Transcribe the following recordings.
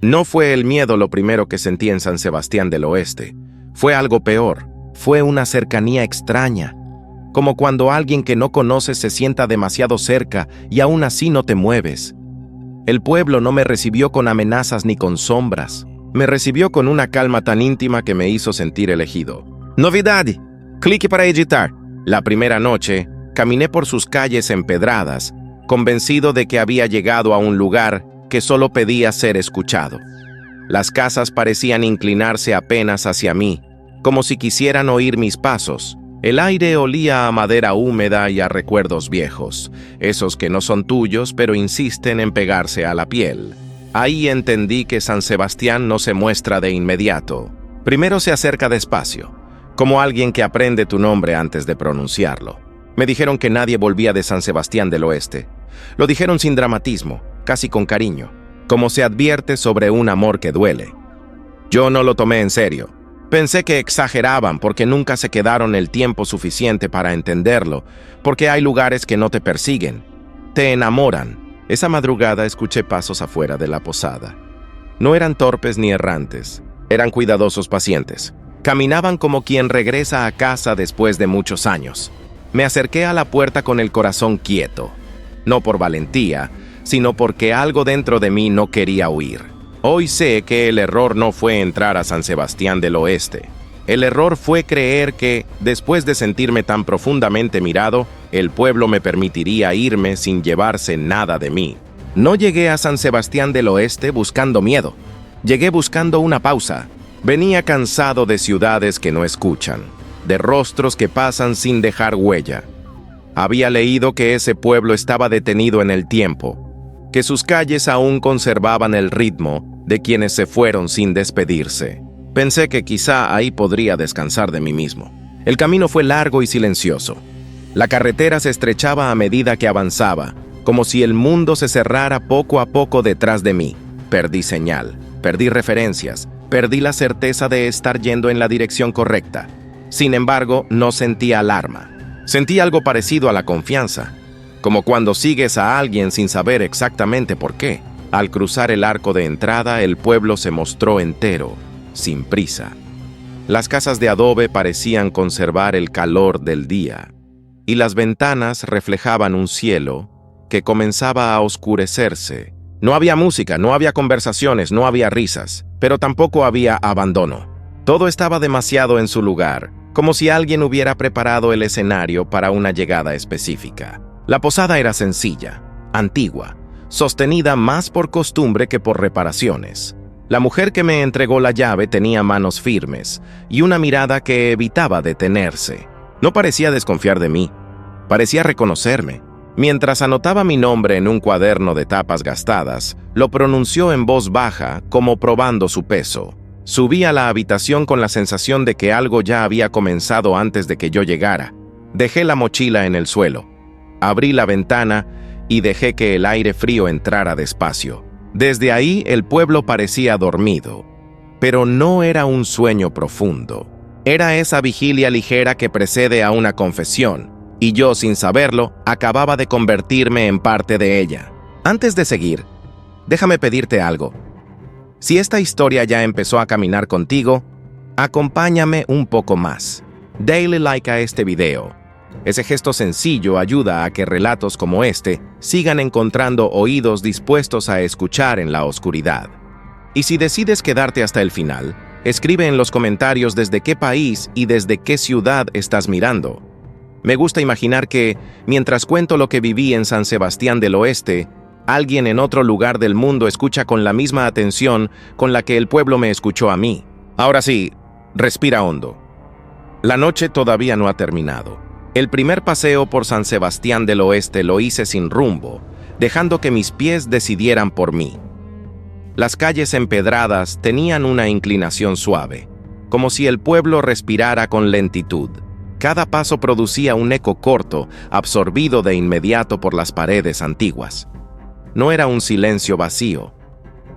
No fue el miedo lo primero que sentí en San Sebastián del Oeste. Fue algo peor. Fue una cercanía extraña. Como cuando alguien que no conoces se sienta demasiado cerca y aún así no te mueves. El pueblo no me recibió con amenazas ni con sombras. Me recibió con una calma tan íntima que me hizo sentir elegido. Novidad. Clique para editar. La primera noche, caminé por sus calles empedradas, convencido de que había llegado a un lugar que solo pedía ser escuchado. Las casas parecían inclinarse apenas hacia mí, como si quisieran oír mis pasos. El aire olía a madera húmeda y a recuerdos viejos, esos que no son tuyos pero insisten en pegarse a la piel. Ahí entendí que San Sebastián no se muestra de inmediato. Primero se acerca despacio, como alguien que aprende tu nombre antes de pronunciarlo. Me dijeron que nadie volvía de San Sebastián del Oeste. Lo dijeron sin dramatismo, casi con cariño, como se advierte sobre un amor que duele. Yo no lo tomé en serio. Pensé que exageraban porque nunca se quedaron el tiempo suficiente para entenderlo, porque hay lugares que no te persiguen, te enamoran. Esa madrugada escuché pasos afuera de la posada. No eran torpes ni errantes, eran cuidadosos pacientes. Caminaban como quien regresa a casa después de muchos años. Me acerqué a la puerta con el corazón quieto, no por valentía, sino porque algo dentro de mí no quería huir. Hoy sé que el error no fue entrar a San Sebastián del Oeste. El error fue creer que, después de sentirme tan profundamente mirado, el pueblo me permitiría irme sin llevarse nada de mí. No llegué a San Sebastián del Oeste buscando miedo. Llegué buscando una pausa. Venía cansado de ciudades que no escuchan, de rostros que pasan sin dejar huella. Había leído que ese pueblo estaba detenido en el tiempo, que sus calles aún conservaban el ritmo de quienes se fueron sin despedirse. Pensé que quizá ahí podría descansar de mí mismo. El camino fue largo y silencioso. La carretera se estrechaba a medida que avanzaba, como si el mundo se cerrara poco a poco detrás de mí. Perdí señal, perdí referencias, perdí la certeza de estar yendo en la dirección correcta. Sin embargo, no sentí alarma. Sentí algo parecido a la confianza, como cuando sigues a alguien sin saber exactamente por qué. Al cruzar el arco de entrada, el pueblo se mostró entero, sin prisa. Las casas de adobe parecían conservar el calor del día, y las ventanas reflejaban un cielo que comenzaba a oscurecerse. No había música, no había conversaciones, no había risas, pero tampoco había abandono. Todo estaba demasiado en su lugar, como si alguien hubiera preparado el escenario para una llegada específica. La posada era sencilla, antigua, sostenida más por costumbre que por reparaciones. La mujer que me entregó la llave tenía manos firmes y una mirada que evitaba detenerse. No parecía desconfiar de mí, parecía reconocerme. Mientras anotaba mi nombre en un cuaderno de tapas gastadas, lo pronunció en voz baja, como probando su peso. Subí a la habitación con la sensación de que algo ya había comenzado antes de que yo llegara. Dejé la mochila en el suelo. Abrí la ventana y dejé que el aire frío entrara despacio. Desde ahí el pueblo parecía dormido, pero no era un sueño profundo. Era esa vigilia ligera que precede a una confesión, y yo, sin saberlo, acababa de convertirme en parte de ella. Antes de seguir, déjame pedirte algo. Si esta historia ya empezó a caminar contigo, acompáñame un poco más. Dale like a este video. Ese gesto sencillo ayuda a que relatos como este sigan encontrando oídos dispuestos a escuchar en la oscuridad. Y si decides quedarte hasta el final, escribe en los comentarios desde qué país y desde qué ciudad estás mirando. Me gusta imaginar que, mientras cuento lo que viví en San Sebastián del Oeste, alguien en otro lugar del mundo escucha con la misma atención con la que el pueblo me escuchó a mí. Ahora sí, respira hondo. La noche todavía no ha terminado. El primer paseo por San Sebastián del Oeste lo hice sin rumbo, dejando que mis pies decidieran por mí. Las calles empedradas tenían una inclinación suave, como si el pueblo respirara con lentitud. Cada paso producía un eco corto, absorbido de inmediato por las paredes antiguas. No era un silencio vacío,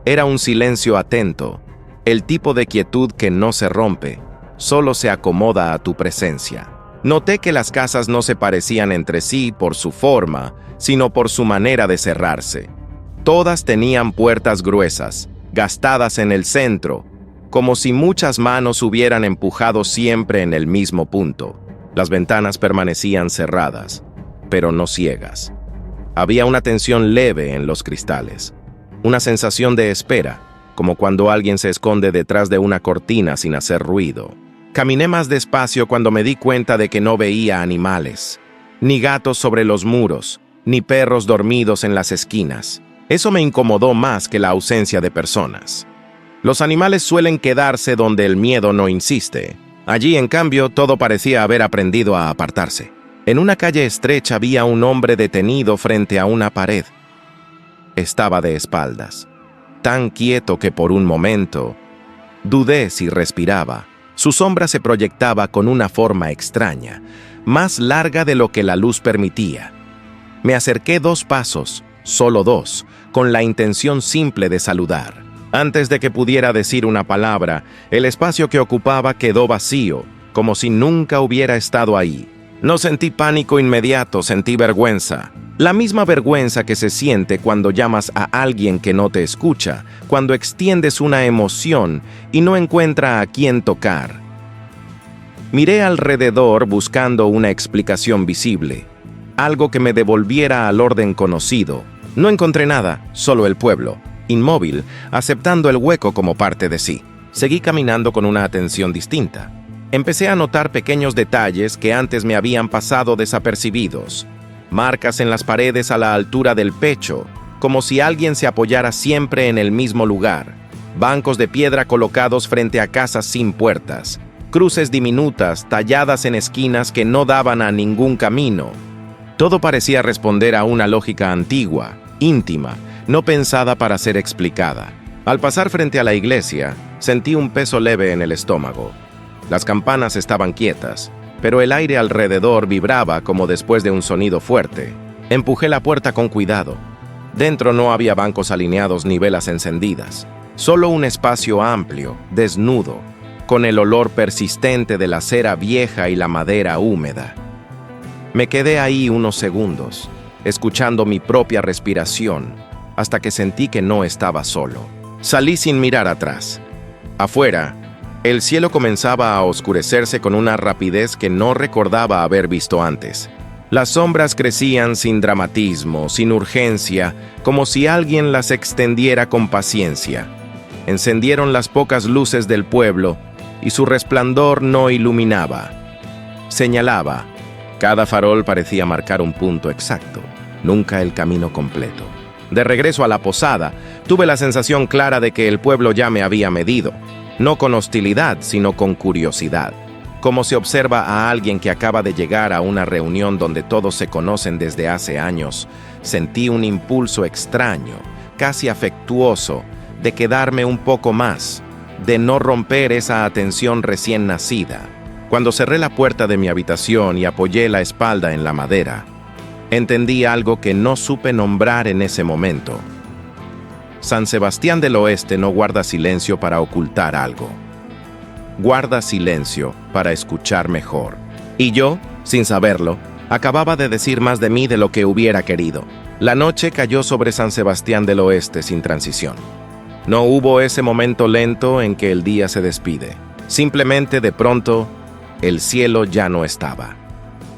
era un silencio atento, el tipo de quietud que no se rompe, solo se acomoda a tu presencia. Noté que las casas no se parecían entre sí por su forma, sino por su manera de cerrarse. Todas tenían puertas gruesas, gastadas en el centro, como si muchas manos hubieran empujado siempre en el mismo punto. Las ventanas permanecían cerradas, pero no ciegas. Había una tensión leve en los cristales, una sensación de espera, como cuando alguien se esconde detrás de una cortina sin hacer ruido. Caminé más despacio cuando me di cuenta de que no veía animales, ni gatos sobre los muros, ni perros dormidos en las esquinas. Eso me incomodó más que la ausencia de personas. Los animales suelen quedarse donde el miedo no insiste. Allí, en cambio, todo parecía haber aprendido a apartarse. En una calle estrecha había un hombre detenido frente a una pared. Estaba de espaldas, tan quieto que por un momento dudé si respiraba. Su sombra se proyectaba con una forma extraña, más larga de lo que la luz permitía. Me acerqué 2 pasos, solo 2, con la intención simple de saludar. Antes de que pudiera decir una palabra, el espacio que ocupaba quedó vacío, como si nunca hubiera estado ahí. No sentí pánico inmediato, sentí vergüenza. La misma vergüenza que se siente cuando llamas a alguien que no te escucha, cuando extiendes una emoción y no encuentra a quién tocar. Miré alrededor buscando una explicación visible, algo que me devolviera al orden conocido. No encontré nada, solo el pueblo, inmóvil, aceptando el hueco como parte de sí. Seguí caminando con una atención distinta. Empecé a notar pequeños detalles que antes me habían pasado desapercibidos. Marcas en las paredes a la altura del pecho, como si alguien se apoyara siempre en el mismo lugar. Bancos de piedra colocados frente a casas sin puertas. Cruces diminutas talladas en esquinas que no daban a ningún camino. Todo parecía responder a una lógica antigua, íntima, no pensada para ser explicada. Al pasar frente a la iglesia, sentí un peso leve en el estómago. Las campanas estaban quietas, pero el aire alrededor vibraba como después de un sonido fuerte. Empujé la puerta con cuidado. Dentro no había bancos alineados ni velas encendidas, solo un espacio amplio, desnudo, con el olor persistente de la cera vieja y la madera húmeda. Me quedé ahí unos segundos, escuchando mi propia respiración, hasta que sentí que no estaba solo. Salí sin mirar atrás. Afuera, el cielo comenzaba a oscurecerse con una rapidez que no recordaba haber visto antes. Las sombras crecían sin dramatismo, sin urgencia, como si alguien las extendiera con paciencia. Encendieron las pocas luces del pueblo y su resplandor no iluminaba. Señalaba. Cada farol parecía marcar un punto exacto, nunca el camino completo. De regreso a la posada, tuve la sensación clara de que el pueblo ya me había medido. No con hostilidad, sino con curiosidad. Como se observa a alguien que acaba de llegar a una reunión donde todos se conocen desde hace años, sentí un impulso extraño, casi afectuoso, de quedarme un poco más, de no romper esa atención recién nacida. Cuando cerré la puerta de mi habitación y apoyé la espalda en la madera, entendí algo que no supe nombrar en ese momento. San Sebastián del Oeste no guarda silencio para ocultar algo. Guarda silencio para escuchar mejor. Y yo, sin saberlo, acababa de decir más de mí de lo que hubiera querido. La noche cayó sobre San Sebastián del Oeste sin transición. No hubo ese momento lento en que el día se despide. Simplemente, de pronto, el cielo ya no estaba.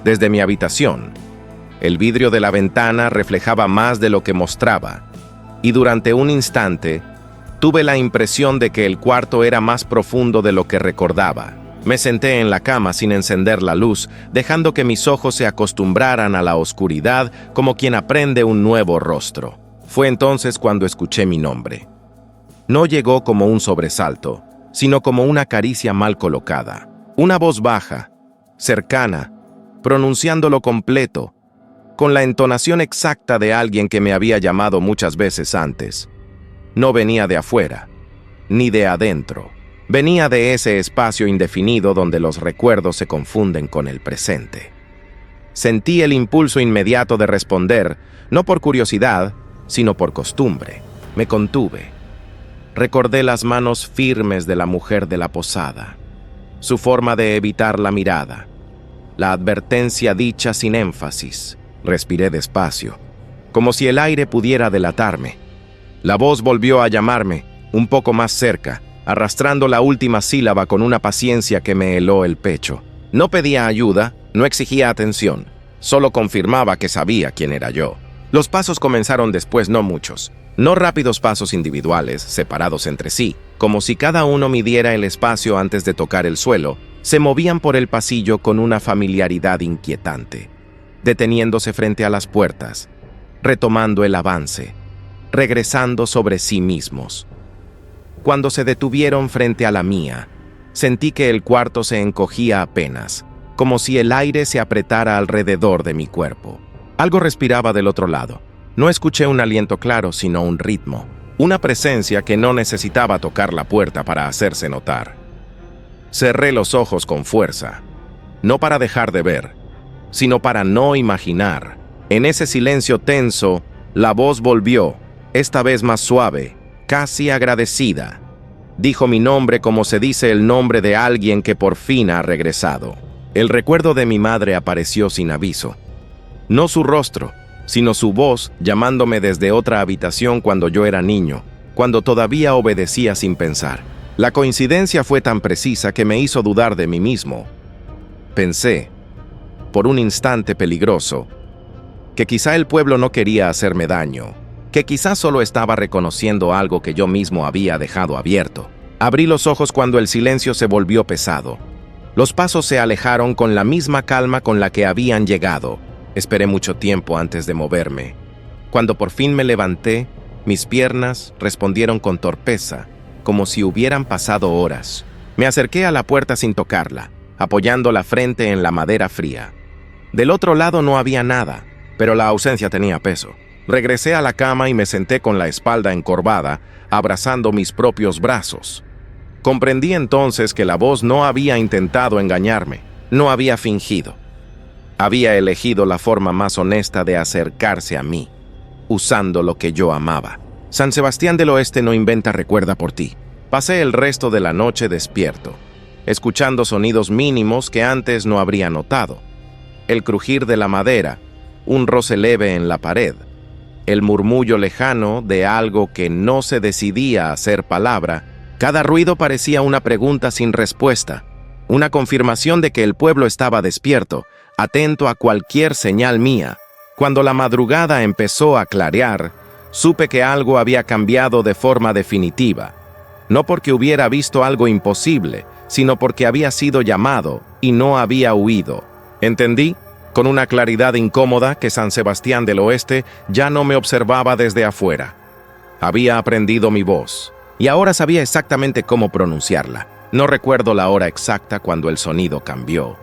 Desde mi habitación, el vidrio de la ventana reflejaba más de lo que mostraba. Y durante un instante, tuve la impresión de que el cuarto era más profundo de lo que recordaba. Me senté en la cama sin encender la luz, dejando que mis ojos se acostumbraran a la oscuridad como quien aprende un nuevo rostro. Fue entonces cuando escuché mi nombre. No llegó como un sobresalto, sino como una caricia mal colocada. Una voz baja, cercana, pronunciándolo completo, con la entonación exacta de alguien que me había llamado muchas veces antes. No venía de afuera, ni de adentro. Venía de ese espacio indefinido donde los recuerdos se confunden con el presente. Sentí el impulso inmediato de responder, no por curiosidad, sino por costumbre. Me contuve. Recordé las manos firmes de la mujer de la posada, su forma de evitar la mirada, la advertencia dicha sin énfasis. Respiré despacio, como si el aire pudiera delatarme. La voz volvió a llamarme, un poco más cerca, arrastrando la última sílaba con una paciencia que me heló el pecho. No pedía ayuda, no exigía atención, solo confirmaba que sabía quién era yo. Los pasos comenzaron después, no muchos, no rápidos pasos individuales, separados entre sí, como si cada uno midiera el espacio antes de tocar el suelo. Se movían por el pasillo con una familiaridad inquietante, deteniéndose frente a las puertas, retomando el avance, regresando sobre sí mismos. Cuando se detuvieron frente a la mía, sentí que el cuarto se encogía apenas, como si el aire se apretara alrededor de mi cuerpo. Algo respiraba del otro lado. No escuché un aliento claro, sino un ritmo, una presencia que no necesitaba tocar la puerta para hacerse notar. Cerré los ojos con fuerza, no para dejar de ver, sino para no imaginar. En ese silencio tenso, la voz volvió, esta vez más suave, casi agradecida. Dijo mi nombre como se dice el nombre de alguien que por fin ha regresado. El recuerdo de mi madre apareció sin aviso. No su rostro, sino su voz llamándome desde otra habitación cuando yo era niño, cuando todavía obedecía sin pensar. La coincidencia fue tan precisa que me hizo dudar de mí mismo. Pensé, por un instante peligroso, que quizá el pueblo no quería hacerme daño, que quizá solo estaba reconociendo algo que yo mismo había dejado abierto. Abrí los ojos cuando el silencio se volvió pesado. Los pasos se alejaron con la misma calma con la que habían llegado. Esperé mucho tiempo antes de moverme. Cuando por fin me levanté, mis piernas respondieron con torpeza, como si hubieran pasado horas. Me acerqué a la puerta sin tocarla, apoyando la frente en la madera fría. Del otro lado no había nada, pero la ausencia tenía peso. Regresé a la cama y me senté con la espalda encorvada, abrazando mis propios brazos. Comprendí entonces que la voz no había intentado engañarme, no había fingido. Había elegido la forma más honesta de acercarse a mí, usando lo que yo amaba. San Sebastián del Oeste no inventa recuerda por ti. Pasé el resto de la noche despierto, escuchando sonidos mínimos que antes no habría notado. El crujir de la madera, un roce leve en la pared, el murmullo lejano de algo que no se decidía a hacer palabra. Cada ruido parecía una pregunta sin respuesta, una confirmación de que el pueblo estaba despierto, atento a cualquier señal mía. Cuando la madrugada empezó a clarear, supe que algo había cambiado de forma definitiva. No porque hubiera visto algo imposible, sino porque había sido llamado y no había huido. Entendí, con una claridad incómoda, que San Sebastián del Oeste ya no me observaba desde afuera. Había aprendido mi voz, y ahora sabía exactamente cómo pronunciarla. No recuerdo la hora exacta cuando el sonido cambió.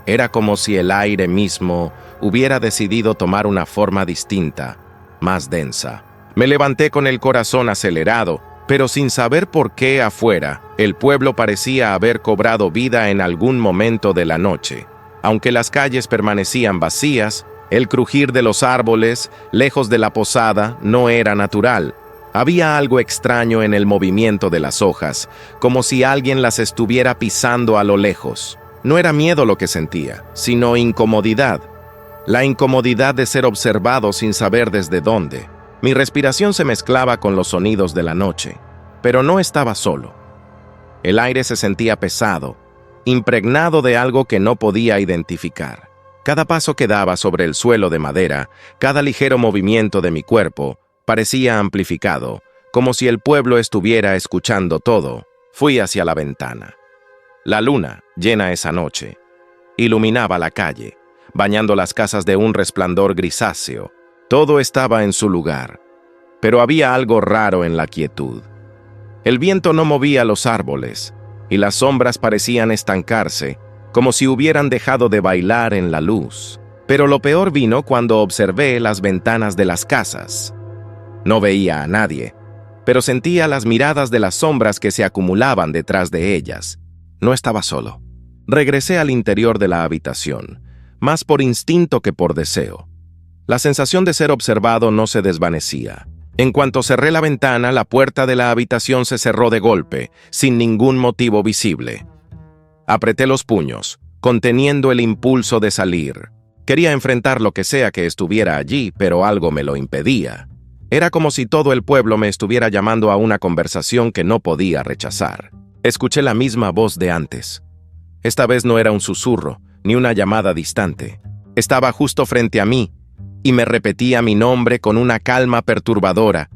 Era como si el aire mismo hubiera decidido tomar una forma distinta, más densa. Me levanté con el corazón acelerado, pero sin saber por qué afuera, el pueblo parecía haber cobrado vida en algún momento de la noche. Aunque las calles permanecían vacías, el crujir de los árboles, lejos de la posada, no era natural. Había algo extraño en el movimiento de las hojas, como si alguien las estuviera pisando a lo lejos. No era miedo lo que sentía, sino incomodidad. La incomodidad de ser observado sin saber desde dónde. Mi respiración se mezclaba con los sonidos de la noche, pero no estaba solo. El aire se sentía pesado, impregnado de algo que no podía identificar. Cada paso que daba sobre el suelo de madera, cada ligero movimiento de mi cuerpo, parecía amplificado, como si el pueblo estuviera escuchando todo. Fui hacia la ventana. La luna, llena esa noche, iluminaba la calle, bañando las casas de un resplandor grisáceo. Todo estaba en su lugar, pero había algo raro en la quietud. El viento no movía los árboles, y las sombras parecían estancarse, como si hubieran dejado de bailar en la luz. Pero lo peor vino cuando observé las ventanas de las casas. No veía a nadie, pero sentía las miradas de las sombras que se acumulaban detrás de ellas. No estaba solo. Regresé al interior de la habitación, más por instinto que por deseo. La sensación de ser observado no se desvanecía. En cuanto cerré la ventana, la puerta de la habitación se cerró de golpe, sin ningún motivo visible. Apreté los puños, conteniendo el impulso de salir. Quería enfrentar lo que sea que estuviera allí, pero algo me lo impedía. Era como si todo el pueblo me estuviera llamando a una conversación que no podía rechazar. Escuché la misma voz de antes. Esta vez no era un susurro, ni una llamada distante. Estaba justo frente a mí, y me repetía mi nombre con una calma perturbadora,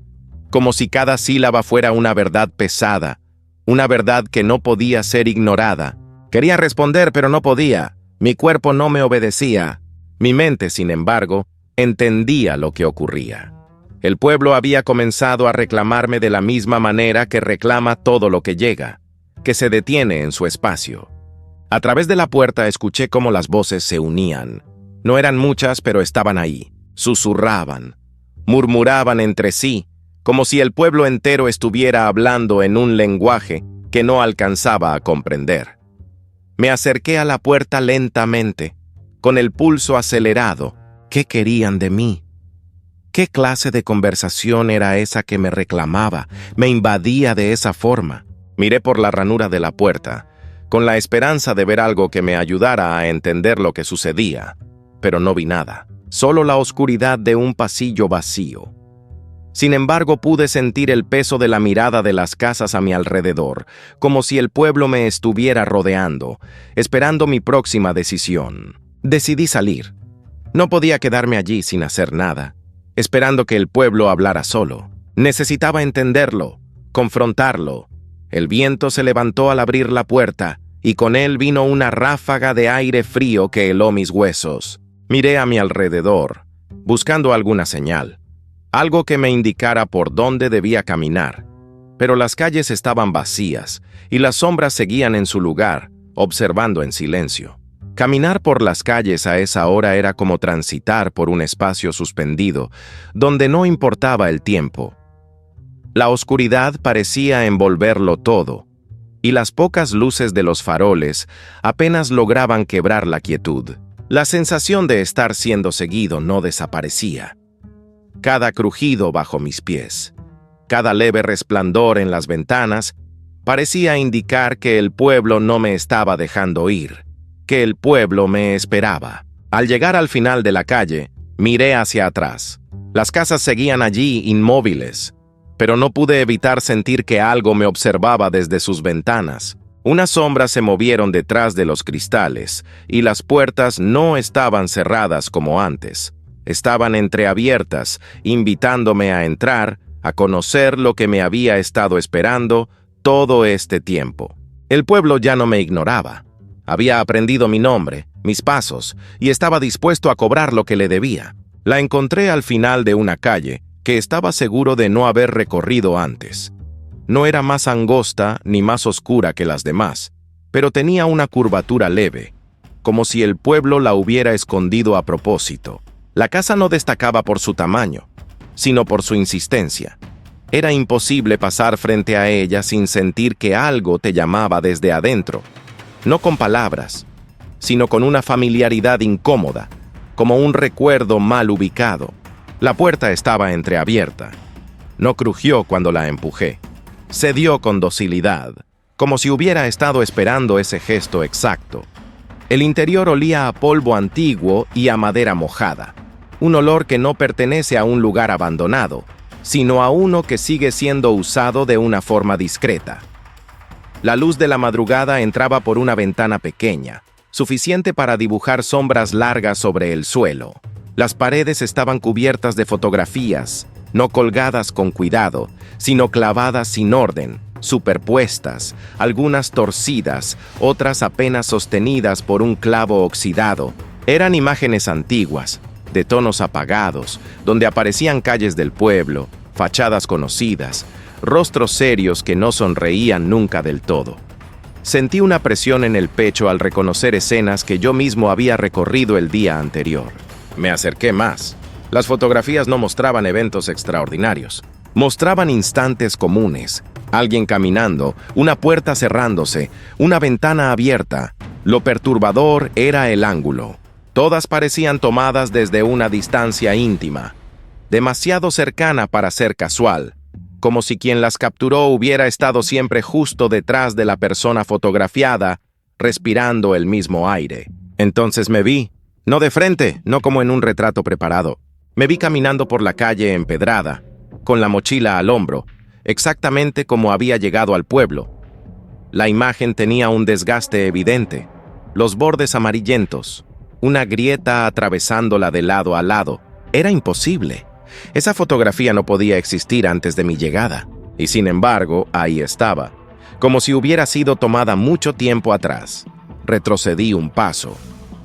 como si cada sílaba fuera una verdad pesada, una verdad que no podía ser ignorada. Quería responder, pero no podía. Mi cuerpo no me obedecía. Mi mente, sin embargo, entendía lo que ocurría. El pueblo había comenzado a reclamarme de la misma manera que reclama todo lo que llega, que se detiene en su espacio. A través de la puerta escuché cómo las voces se unían. No eran muchas, pero estaban ahí. Susurraban, murmuraban entre sí, como si el pueblo entero estuviera hablando en un lenguaje que no alcanzaba a comprender. Me acerqué a la puerta lentamente, con el pulso acelerado. ¿Qué querían de mí? ¿Qué clase de conversación era esa que me reclamaba, me invadía de esa forma? Miré por la ranura de la puerta, con la esperanza de ver algo que me ayudara a entender lo que sucedía, pero no vi nada, solo la oscuridad de un pasillo vacío. Sin embargo, pude sentir el peso de la mirada de las casas a mi alrededor, como si el pueblo me estuviera rodeando, esperando mi próxima decisión. Decidí salir. No podía quedarme allí sin hacer nada, esperando que el pueblo hablara solo. Necesitaba entenderlo, confrontarlo. El viento se levantó al abrir la puerta, y con él vino una ráfaga de aire frío que heló mis huesos. Miré a mi alrededor, buscando alguna señal, algo que me indicara por dónde debía caminar. Pero las calles estaban vacías, y las sombras seguían en su lugar, observando en silencio. Caminar por las calles a esa hora era como transitar por un espacio suspendido, donde no importaba el tiempo. La oscuridad parecía envolverlo todo, y las pocas luces de los faroles apenas lograban quebrar la quietud. La sensación de estar siendo seguido no desaparecía. Cada crujido bajo mis pies, cada leve resplandor en las ventanas, parecía indicar que el pueblo no me estaba dejando ir, que el pueblo me esperaba. Al llegar al final de la calle, miré hacia atrás. Las casas seguían allí inmóviles, pero no pude evitar sentir que algo me observaba desde sus ventanas. Unas sombras se movieron detrás de los cristales, y las puertas no estaban cerradas como antes. Estaban entreabiertas, invitándome a entrar, a conocer lo que me había estado esperando todo este tiempo. El pueblo ya no me ignoraba. Había aprendido mi nombre, mis pasos, y estaba dispuesto a cobrar lo que le debía. La encontré al final de una calle que estaba seguro de no haber recorrido antes. No era más angosta ni más oscura que las demás, pero tenía una curvatura leve, como si el pueblo la hubiera escondido a propósito. La casa no destacaba por su tamaño, sino por su insistencia. Era imposible pasar frente a ella sin sentir que algo te llamaba desde adentro, no con palabras, sino con una familiaridad incómoda, como un recuerdo mal ubicado. La puerta estaba entreabierta. No crujió cuando la empujé. Cedió con docilidad, como si hubiera estado esperando ese gesto exacto. El interior olía a polvo antiguo y a madera mojada, un olor que no pertenece a un lugar abandonado, sino a uno que sigue siendo usado de una forma discreta. La luz de la madrugada entraba por una ventana pequeña, suficiente para dibujar sombras largas sobre el suelo. Las paredes estaban cubiertas de fotografías, no colgadas con cuidado, sino clavadas sin orden, superpuestas, algunas torcidas, otras apenas sostenidas por un clavo oxidado. Eran imágenes antiguas, de tonos apagados, donde aparecían calles del pueblo, fachadas conocidas, rostros serios que no sonreían nunca del todo. Sentí una presión en el pecho al reconocer escenas que yo mismo había recorrido el día anterior. Me acerqué más. Las fotografías no mostraban eventos extraordinarios. Mostraban instantes comunes. Alguien caminando, una puerta cerrándose, una ventana abierta. Lo perturbador era el ángulo. Todas parecían tomadas desde una distancia íntima, demasiado cercana para ser casual, como si quien las capturó hubiera estado siempre justo detrás de la persona fotografiada, respirando el mismo aire. Entonces me vi, no de frente, no como en un retrato preparado. Me vi caminando por la calle empedrada, con la mochila al hombro, exactamente como había llegado al pueblo. La imagen tenía un desgaste evidente, los bordes amarillentos, una grieta atravesándola de lado a lado. Era imposible. Esa fotografía no podía existir antes de mi llegada, y sin embargo, ahí estaba, como si hubiera sido tomada mucho tiempo atrás. Retrocedí un paso,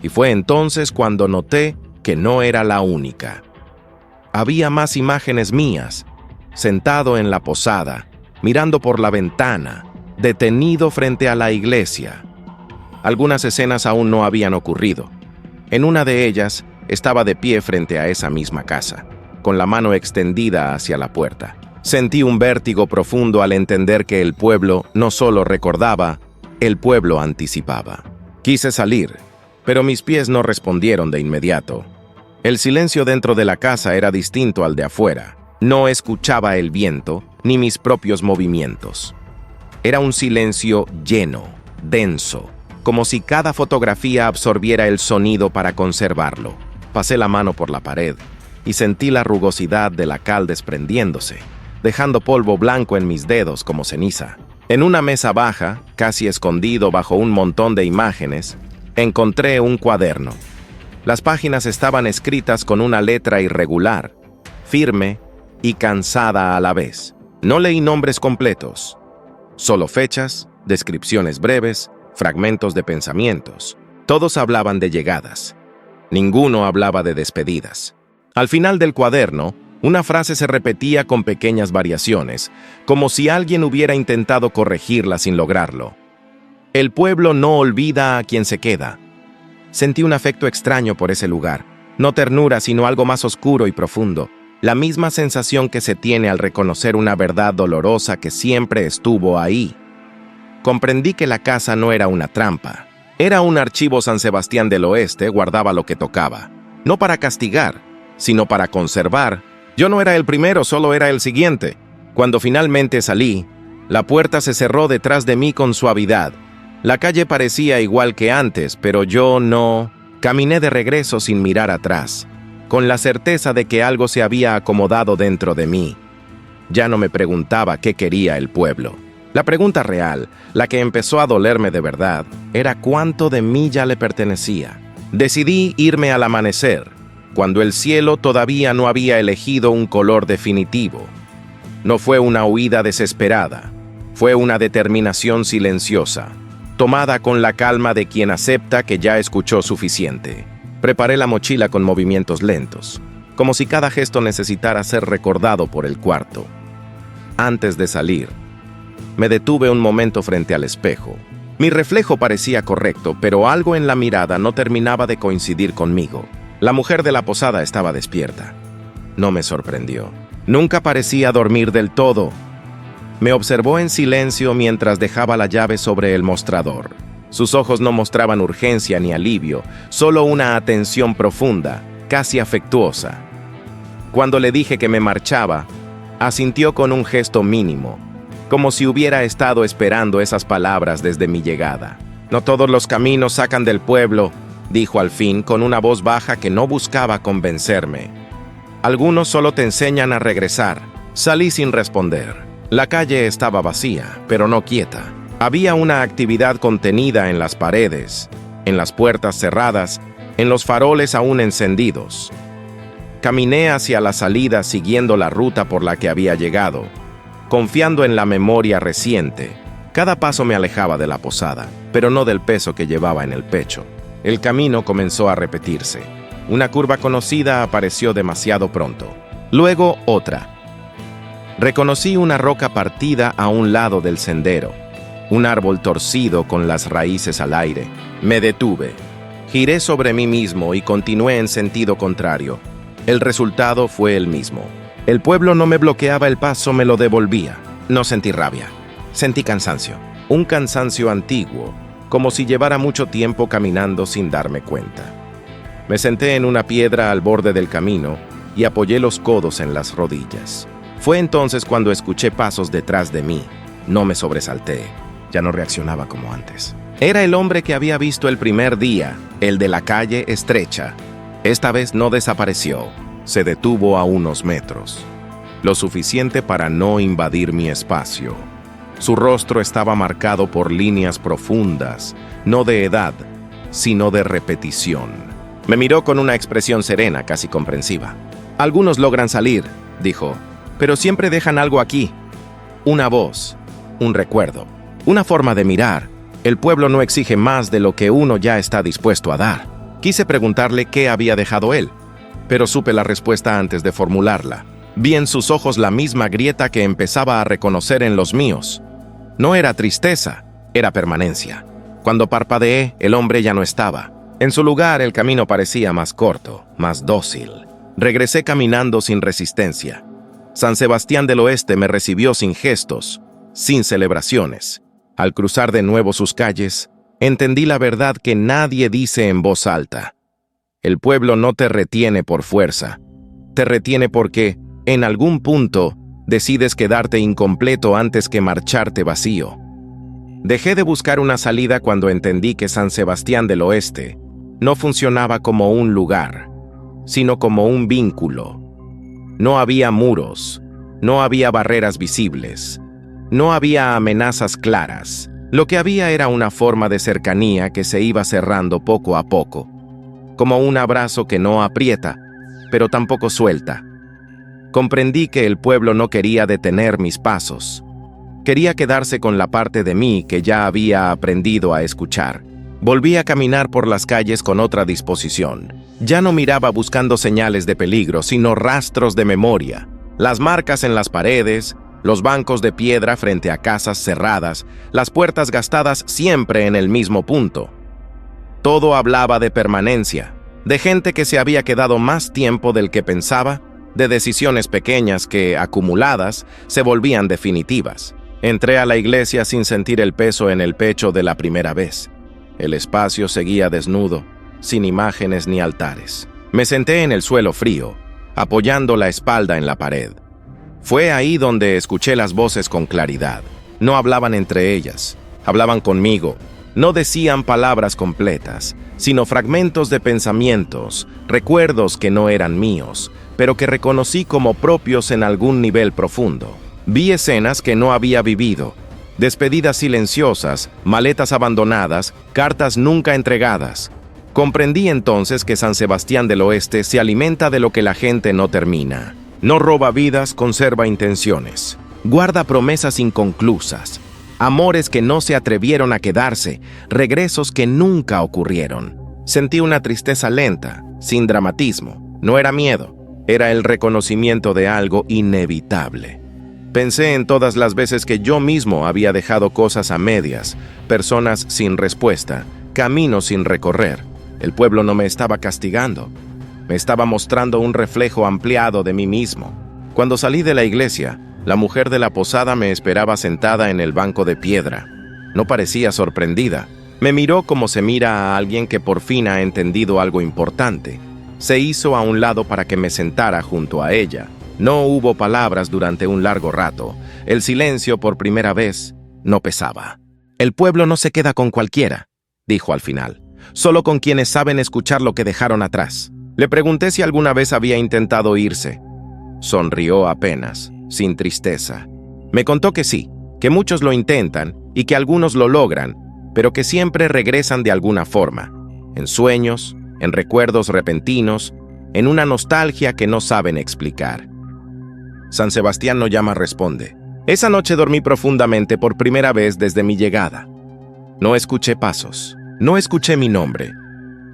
y fue entonces cuando noté que no era la única. Había más imágenes mías, sentado en la posada, mirando por la ventana, detenido frente a la iglesia. Algunas escenas aún no habían ocurrido. En una de ellas, estaba de pie frente a esa misma casa, con la mano extendida hacia la puerta. Sentí un vértigo profundo al entender que el pueblo no solo recordaba, el pueblo anticipaba. Quise salir, pero mis pies no respondieron de inmediato. El silencio dentro de la casa era distinto al de afuera. No escuchaba el viento ni mis propios movimientos. Era un silencio lleno, denso, como si cada fotografía absorbiera el sonido para conservarlo. Pasé la mano por la pared y sentí la rugosidad de la cal desprendiéndose, dejando polvo blanco en mis dedos como ceniza. En una mesa baja, casi escondido bajo un montón de imágenes, encontré un cuaderno. Las páginas estaban escritas con una letra irregular, firme y cansada a la vez. No leí nombres completos, solo fechas, descripciones breves, fragmentos de pensamientos. Todos hablaban de llegadas. Ninguno hablaba de despedidas. Al final del cuaderno, una frase se repetía con pequeñas variaciones, como si alguien hubiera intentado corregirla sin lograrlo. El pueblo no olvida a quien se queda. Sentí un afecto extraño por ese lugar, no ternura, sino algo más oscuro y profundo, la misma sensación que se tiene al reconocer una verdad dolorosa que siempre estuvo ahí. Comprendí que la casa no era una trampa, era un archivo. San Sebastián del Oeste guardaba lo que tocaba, no para castigar, sino para conservar. Yo no era el primero, solo era el siguiente. Cuando finalmente salí, la puerta se cerró detrás de mí con suavidad. La calle parecía igual que antes, pero yo no. Caminé de regreso sin mirar atrás, con la certeza de que algo se había acomodado dentro de mí. Ya no me preguntaba qué quería el pueblo. La pregunta real, la que empezó a dolerme de verdad, era cuánto de mí ya le pertenecía. Decidí irme al amanecer, cuando el cielo todavía no había elegido un color definitivo. No fue una huida desesperada, fue una determinación silenciosa, tomada con la calma de quien acepta que ya escuchó suficiente. Preparé la mochila con movimientos lentos, como si cada gesto necesitara ser recordado por el cuarto. Antes de salir, me detuve un momento frente al espejo. Mi reflejo parecía correcto, pero algo en la mirada no terminaba de coincidir conmigo. La mujer de la posada estaba despierta. No me sorprendió. Nunca parecía dormir del todo. Me observó en silencio mientras dejaba la llave sobre el mostrador. Sus ojos no mostraban urgencia ni alivio, solo una atención profunda, casi afectuosa. Cuando le dije que me marchaba, asintió con un gesto mínimo, como si hubiera estado esperando esas palabras desde mi llegada. No todos los caminos sacan del pueblo, dijo al fin con una voz baja que no buscaba convencerme. Algunos solo te enseñan a regresar. Salí sin responder. La calle estaba vacía, pero no quieta. Había una actividad contenida en las paredes, en las puertas cerradas, en los faroles aún encendidos. Caminé hacia la salida siguiendo la ruta por la que había llegado, confiando en la memoria reciente. Cada paso me alejaba de la posada, pero no del peso que llevaba en el pecho. El camino comenzó a repetirse. Una curva conocida apareció demasiado pronto. Luego otra. Reconocí una roca partida a un lado del sendero, un árbol torcido con las raíces al aire. Me detuve. Giré sobre mí mismo y continué en sentido contrario. El resultado fue el mismo. El pueblo no me bloqueaba el paso, me lo devolvía. No sentí rabia. Sentí cansancio. Un cansancio antiguo, como si llevara mucho tiempo caminando sin darme cuenta. Me senté en una piedra al borde del camino y apoyé los codos en las rodillas. Fue entonces cuando escuché pasos detrás de mí. No me sobresalté. Ya no reaccionaba como antes. Era el hombre que había visto el primer día, el de la calle estrecha. Esta vez no desapareció. Se detuvo a unos metros. lo suficiente para no invadir mi espacio. Su rostro estaba marcado por líneas profundas, no de edad, sino de repetición. Me miró con una expresión serena, casi comprensiva. «Algunos logran salir», dijo, «pero siempre dejan algo aquí. Una voz, un recuerdo, una forma de mirar. El pueblo no exige más de lo que uno ya está dispuesto a dar». Quise preguntarle qué había dejado él, pero supe la respuesta antes de formularla. Vi en sus ojos la misma grieta que empezaba a reconocer en los míos. No era tristeza, era permanencia. Cuando parpadeé, el hombre ya no estaba. En su lugar, el camino parecía más corto, más dócil. Regresé caminando sin resistencia. San Sebastián del Oeste me recibió sin gestos, sin celebraciones. Al cruzar de nuevo sus calles, entendí la verdad que nadie dice en voz alta. El pueblo no te retiene por fuerza. Te retiene porque, en algún punto, decides quedarte incompleto antes que marcharte vacío. Dejé de buscar una salida cuando entendí que San Sebastián del Oeste no funcionaba como un lugar, sino como un vínculo. No había muros, no había barreras visibles, no había amenazas claras. Lo que había era una forma de cercanía que se iba cerrando poco a poco, como un abrazo que no aprieta, pero tampoco suelta. Comprendí que el pueblo no quería detener mis pasos. Quería quedarse con la parte de mí que ya había aprendido a escuchar. Volví a caminar por las calles con otra disposición. Ya no miraba buscando señales de peligro, sino rastros de memoria. Las marcas en las paredes, los bancos de piedra frente a casas cerradas, las puertas gastadas siempre en el mismo punto. Todo hablaba de permanencia, de gente que se había quedado más tiempo del que pensaba, de decisiones pequeñas que, acumuladas, se volvían definitivas. Entré a la iglesia sin sentir el peso en el pecho de la primera vez. El espacio seguía desnudo, sin imágenes ni altares. Me senté en el suelo frío, apoyando la espalda en la pared. Fue ahí donde escuché las voces con claridad. No hablaban entre ellas, hablaban conmigo. No decían palabras completas, sino fragmentos de pensamientos, recuerdos que no eran míos, pero que reconocí como propios en algún nivel profundo. Vi escenas que no había vivido, despedidas silenciosas, maletas abandonadas, cartas nunca entregadas. Comprendí entonces que San Sebastián del Oeste se alimenta de lo que la gente no termina. No roba vidas, conserva intenciones. Guarda promesas inconclusas, amores que no se atrevieron a quedarse, regresos que nunca ocurrieron. Sentí una tristeza lenta, sin dramatismo. No era miedo, era el reconocimiento de algo inevitable. Pensé en todas las veces que yo mismo había dejado cosas a medias, personas sin respuesta, caminos sin recorrer. El pueblo no me estaba castigando, me estaba mostrando un reflejo ampliado de mí mismo. Cuando salí de la iglesia, la mujer de la posada me esperaba sentada en el banco de piedra. No parecía sorprendida. Me miró como se mira a alguien que por fin ha entendido algo importante. Se hizo a un lado para que me sentara junto a ella. No hubo palabras durante un largo rato. El silencio, por primera vez, no pesaba. «El pueblo no se queda con cualquiera», dijo al final, «solo con quienes saben escuchar lo que dejaron atrás». Le pregunté si alguna vez había intentado irse. Sonrió apenas, sin tristeza. Me contó que sí, que muchos lo intentan y que algunos lo logran, pero que siempre regresan de alguna forma, en sueños, en recuerdos repentinos, en una nostalgia que no saben explicar. San Sebastián no llama responde. Esa noche dormí profundamente por primera vez desde mi llegada. No escuché pasos, no escuché mi nombre.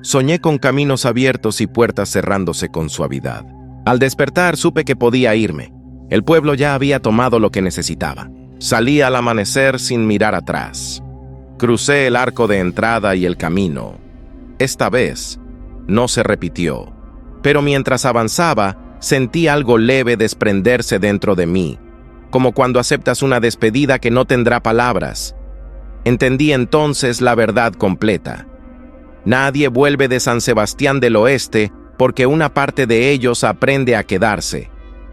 Soñé con caminos abiertos y puertas cerrándose con suavidad. Al despertar supe que podía irme. El pueblo ya había tomado lo que necesitaba. Salí al amanecer sin mirar atrás. Crucé el arco de entrada y el camino. Esta vez no se repitió, pero mientras avanzaba, sentí algo leve desprenderse dentro de mí, como cuando aceptas una despedida que no tendrá palabras. Entendí entonces la verdad completa. Nadie vuelve de San Sebastián del Oeste porque una parte de ellos aprende a quedarse,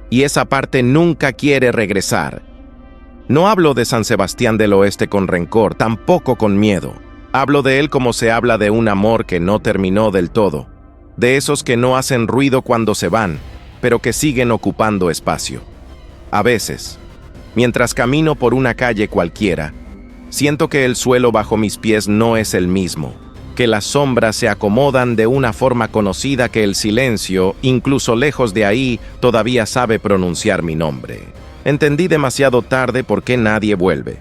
y esa parte nunca quiere regresar. No hablo de San Sebastián del Oeste con rencor, tampoco con miedo. Hablo de él como se habla de un amor que no terminó del todo, de esos que no hacen ruido cuando se van, pero que siguen ocupando espacio. A veces, mientras camino por una calle cualquiera, siento que el suelo bajo mis pies no es el mismo, que las sombras se acomodan de una forma conocida, que el silencio, incluso lejos de ahí, todavía sabe pronunciar mi nombre. Entendí demasiado tarde por qué nadie vuelve.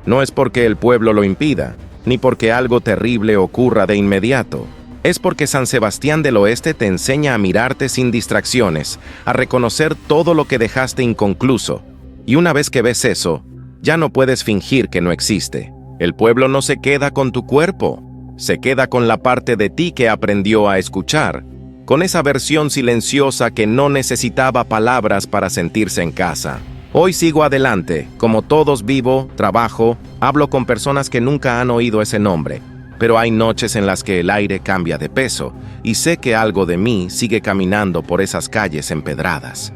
No es porque el pueblo lo impida, ni porque algo terrible ocurra de inmediato. Es porque San Sebastián del Oeste te enseña a mirarte sin distracciones, a reconocer todo lo que dejaste inconcluso. Y una vez que ves eso, ya no puedes fingir que no existe. El pueblo no se queda con tu cuerpo, se queda con la parte de ti que aprendió a escuchar, con esa versión silenciosa que no necesitaba palabras para sentirse en casa. Hoy sigo adelante, como todos vivo, trabajo, hablo con personas que nunca han oído ese nombre, pero hay noches en las que el aire cambia de peso y sé que algo de mí sigue caminando por esas calles empedradas.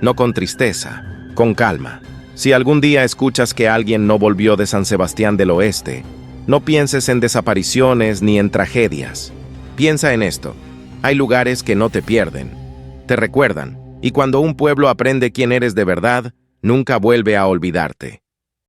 No con tristeza, con calma. Si algún día escuchas que alguien no volvió de San Sebastián del Oeste, no pienses en desapariciones ni en tragedias. Piensa en esto: hay lugares que no te pierden, te recuerdan, y cuando un pueblo aprende quién eres de verdad, nunca vuelve a olvidarte.